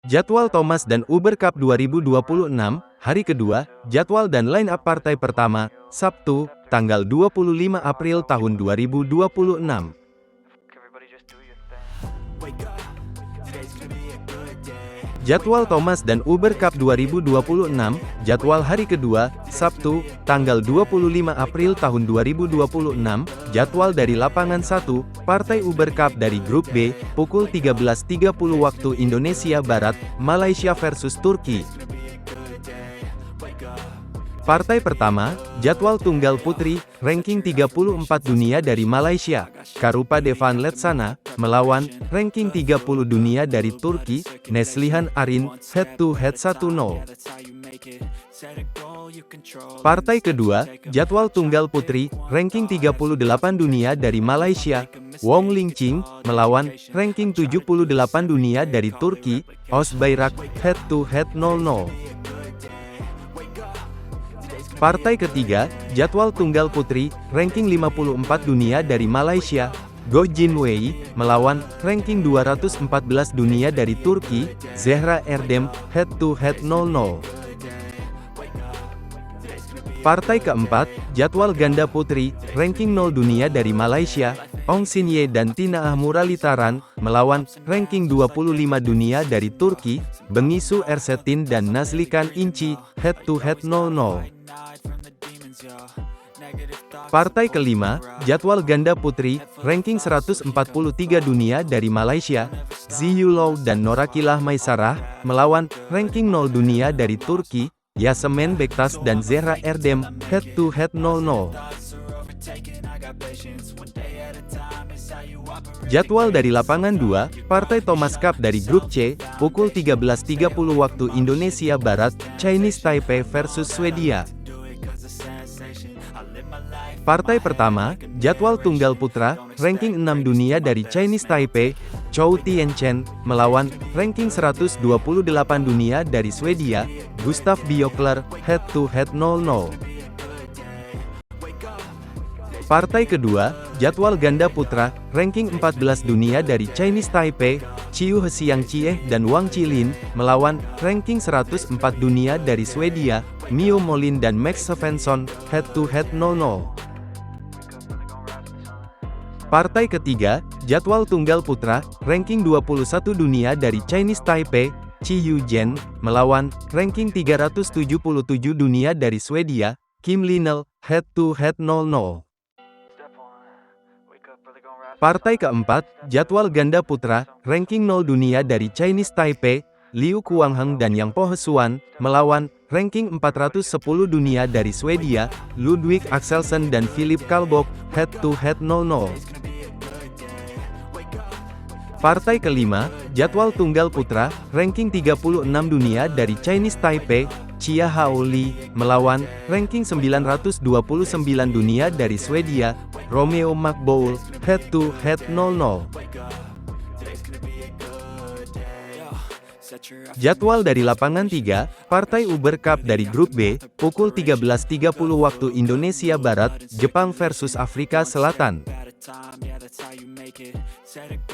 Jadwal Thomas dan Uber Cup 2026, hari kedua, jadwal dan line-up partai pertama, Sabtu, tanggal 25 April tahun 2026. Jadwal Thomas dan Uber Cup 2026, jadwal hari kedua, Sabtu, tanggal 25 April tahun 2026, jadwal dari lapangan 1, Partai Uber Cup dari Grup B, pukul 13.30 waktu Indonesia Barat, Malaysia versus Turki. Partai pertama, jadwal tunggal putri, ranking 34 dunia dari Malaysia, Karupa Devan Letsana, melawan, ranking 30 dunia dari Turki, Neslihan Arin, head-to-head 1-0. Partai kedua, jadwal tunggal putri, ranking 38 dunia dari Malaysia, Wong Lingqing, melawan, ranking 78 dunia dari Turki, Özbayrak, head-to-head 0-0. Partai ketiga, jadwal tunggal putri, ranking 54 dunia dari Malaysia, Goh Jin Wei, melawan, ranking 214 dunia dari Turki, Zehra Erdem, head-to-head 0-0. Partai keempat, jadwal ganda putri, ranking 0 dunia dari Malaysia, Ong Sin Ye dan Tina Ahmuralitaran, melawan, ranking 25 dunia dari Turki, Bengisu Ersetin dan Nazlikan Inci, head-to-head 0-0. Partai kelima, jadwal ganda putri, ranking 143 dunia dari Malaysia, Ziyu Lau dan Norakilah Maisarah, melawan, ranking 0 dunia dari Turki, Yasemen Bektas dan Zehra Erdem, head-to-head 0-0. Jadwal dari lapangan 2, Partai Thomas Cup dari Grup C, pukul 13.30 waktu Indonesia Barat, Chinese Taipei versus Swedia. Partai pertama, jadwal tunggal putra, ranking 6 dunia dari Chinese Taipei, Chou Tianchen, melawan, ranking 128 dunia dari Swedia, Gustav Björkler, head-to-head 0-0. Partai kedua, jadwal ganda putra, ranking 14 dunia dari Chinese Taipei, Chiu Hsiang Chieh dan Wang Qilin, melawan, ranking 104 dunia dari Swedia, Mio Molin dan Max Svensson, head-to-head 0-0. Partai ketiga, jadwal tunggal putra, ranking 21 dunia dari Chinese Taipei, Chi Yu Zhen, melawan, ranking 377 dunia dari Swedia, Kim Linnell, head-to-head 0-0. Partai keempat, jadwal ganda putra, ranking 0 dunia dari Chinese Taipei, Liu Kuangheng dan Yang Po Hesuan, melawan, ranking 410 dunia dari Swedia, Ludwig Axelsen dan Philip Kalbok, head-to-head 0-0. Partai kelima, jadwal tunggal putra, ranking 36 dunia dari Chinese Taipei, Chia Hao Li, melawan, ranking 929 dunia dari Swedia, Romeo McBowl, head-to-head 0-0. Jadwal dari lapangan 3, Partai Uber Cup dari Grup B, pukul 13.30 waktu Indonesia Barat, Jepang versus Afrika Selatan.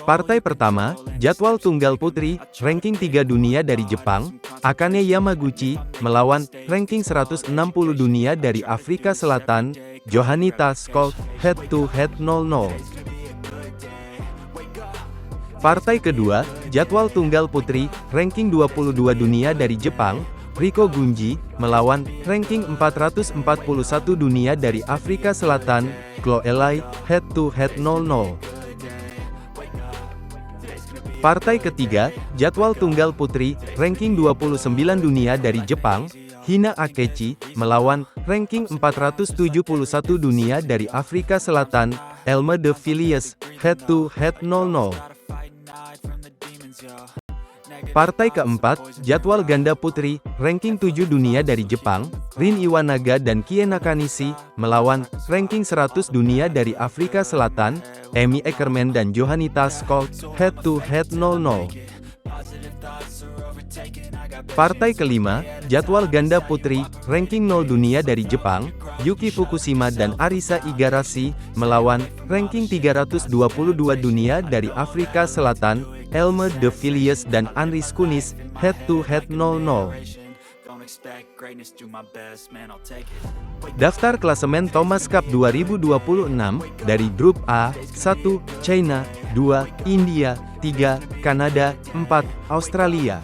Partai pertama, jadwal tunggal putri, ranking 3 dunia dari Jepang, Akane Yamaguchi, melawan, ranking 160 dunia dari Afrika Selatan, Johanita Skolt, head-to-head 0-0. Partai kedua, jadwal tunggal putri, ranking 22 dunia dari Jepang, Riko Gunji, melawan, ranking 441 dunia dari Afrika Selatan, Chloe Lai, head-to-head 0-0. Partai ketiga, jadwal tunggal putri, ranking 29 dunia dari Jepang, Hina Akechi, melawan, ranking 471 dunia dari Afrika Selatan, Elme de Villiers, head-to-head 0-0. Partai keempat, jadwal ganda putri, ranking 7 dunia dari Jepang, Rin Iwanaga dan Kie Nakanishi, melawan, ranking 100 dunia dari Afrika Selatan, Amy Eckermann dan Johanita Skolt, head-to-head 0-0. Partai kelima, jadwal ganda putri, ranking 0 dunia dari Jepang, Yuki Fukushima dan Arisa Igarashi, melawan, ranking 322 dunia dari Afrika Selatan, Elmer De Villiers dan Andries Kunis, head-to-head 0-0. Daftar klasemen Thomas Cup 2026, dari grup A, 1, China, 2, India, 3, Kanada, 4, Australia.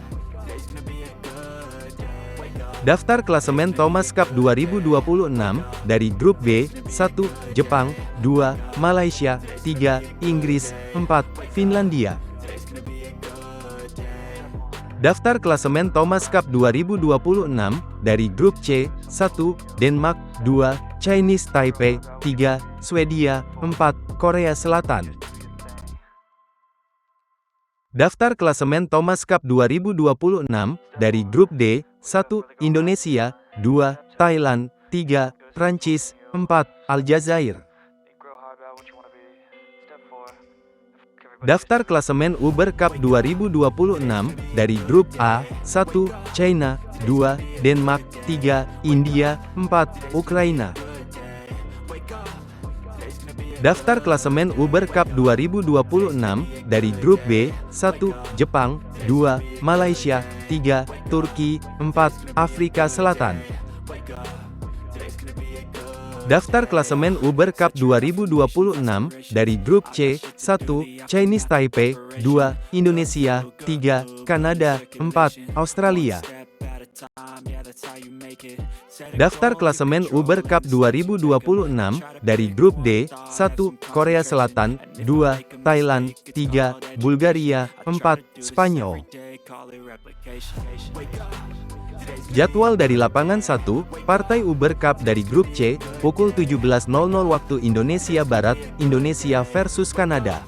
Daftar klasemen Thomas Cup 2026, dari grup B, 1, Jepang, 2, Malaysia, 3, Inggris, 4, Finlandia. Daftar klasemen Thomas Cup 2026, dari grup C, 1, Denmark, 2, Chinese Taipei, 3, Swedia, 4, Korea Selatan. Daftar klasemen Thomas Cup 2026, dari grup D, 1, Indonesia, 2, Thailand, 3, Prancis, 4, Aljazair. Daftar klasemen Uber Cup 2026, dari grup A, 1, China, 2, Denmark, 3, India, 4, Ukraina. Daftar klasemen Uber Cup 2026, dari grup B, 1, Jepang, 2, Malaysia, 3, Turki, 4, Afrika Selatan. Daftar klasemen Uber Cup 2026, dari grup C, 1, Chinese Taipei, 2, Indonesia, 3, Kanada, 4, Australia. Daftar klasemen Uber Cup 2026, dari grup D, 1, Korea Selatan, 2, Thailand, 3, Bulgaria, 4, Spanyol. Jadwal dari lapangan 1, partai Uber Cup dari grup C, pukul 17.00 waktu Indonesia Barat, Indonesia versus Kanada.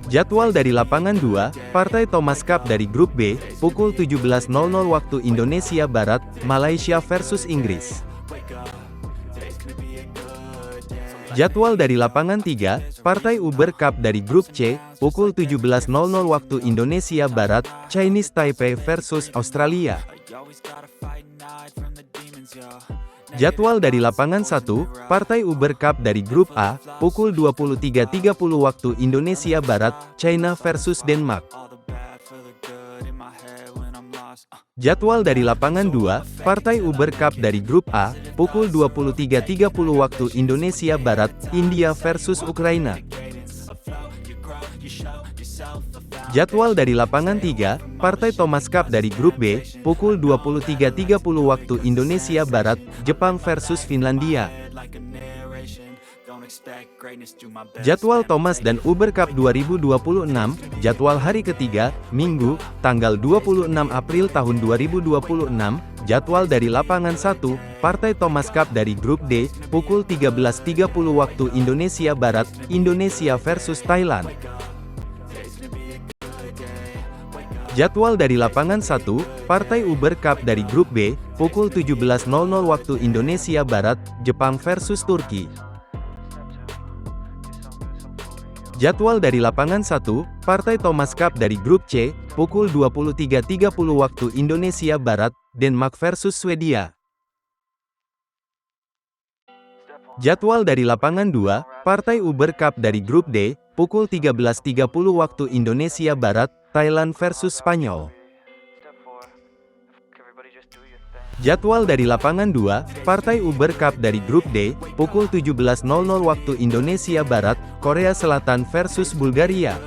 Jadwal dari lapangan 2, partai Thomas Cup dari grup B, pukul 17.00 waktu Indonesia Barat, Malaysia versus Inggris. Jadwal dari lapangan 3, partai Uber Cup dari grup C, pukul 17.00 waktu Indonesia Barat, Chinese Taipei versus Australia. Jadwal dari lapangan 1, partai Uber Cup dari grup A, pukul 23.30 waktu Indonesia Barat, China versus Denmark. Jadwal dari lapangan 2, partai Uber Cup dari grup A, pukul 23.30 waktu Indonesia Barat, India versus Ukraina. Jadwal dari lapangan 3, partai Thomas Cup dari grup B, pukul 23.30 waktu Indonesia Barat, Jepang versus Finlandia. Jadwal Thomas dan Uber Cup 2026, jadwal hari ketiga, Minggu, tanggal 26 April tahun 2026, jadwal dari lapangan 1, partai Thomas Cup dari grup D, pukul 13.30 waktu Indonesia Barat, Indonesia versus Thailand. Jadwal dari lapangan 1, partai Uber Cup dari grup B, pukul 17.00 waktu Indonesia Barat, Jepang versus Turki. Jadwal dari lapangan 1, partai Thomas Cup dari grup C, pukul 23.30 waktu Indonesia Barat, Denmark versus Swedia. Jadwal dari lapangan 2, partai Uber Cup dari grup D, pukul 13.30 waktu Indonesia Barat, Thailand versus Spanyol. Jadwal dari lapangan 2, partai Uber Cup dari grup D, pukul 17.00 waktu Indonesia Barat, Korea Selatan versus Bulgaria.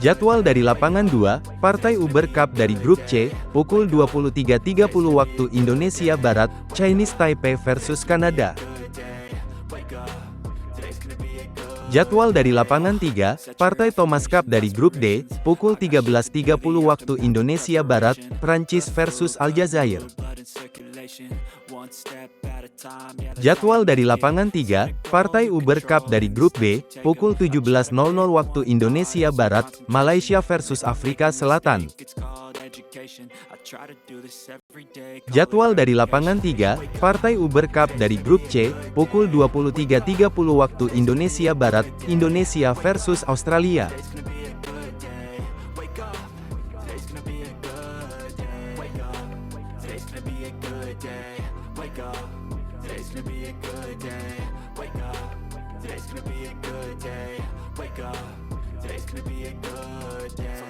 Jadwal dari lapangan 2, partai Uber Cup dari grup C, pukul 23.30 waktu Indonesia Barat, Chinese Taipei versus Kanada. Jadwal dari lapangan 3, partai Thomas Cup dari grup D, pukul 13.30 waktu Indonesia Barat, Prancis versus Aljazair. Jadwal dari lapangan 3, partai Uber Cup dari grup B, pukul 17.00 waktu Indonesia Barat, Malaysia versus Afrika Selatan. Jadwal dari lapangan 3, partai Uber Cup dari grup C, pukul 23.30 waktu Indonesia Barat, Indonesia versus Australia. gonna be a good day. Wake up, today's gonna be a good day.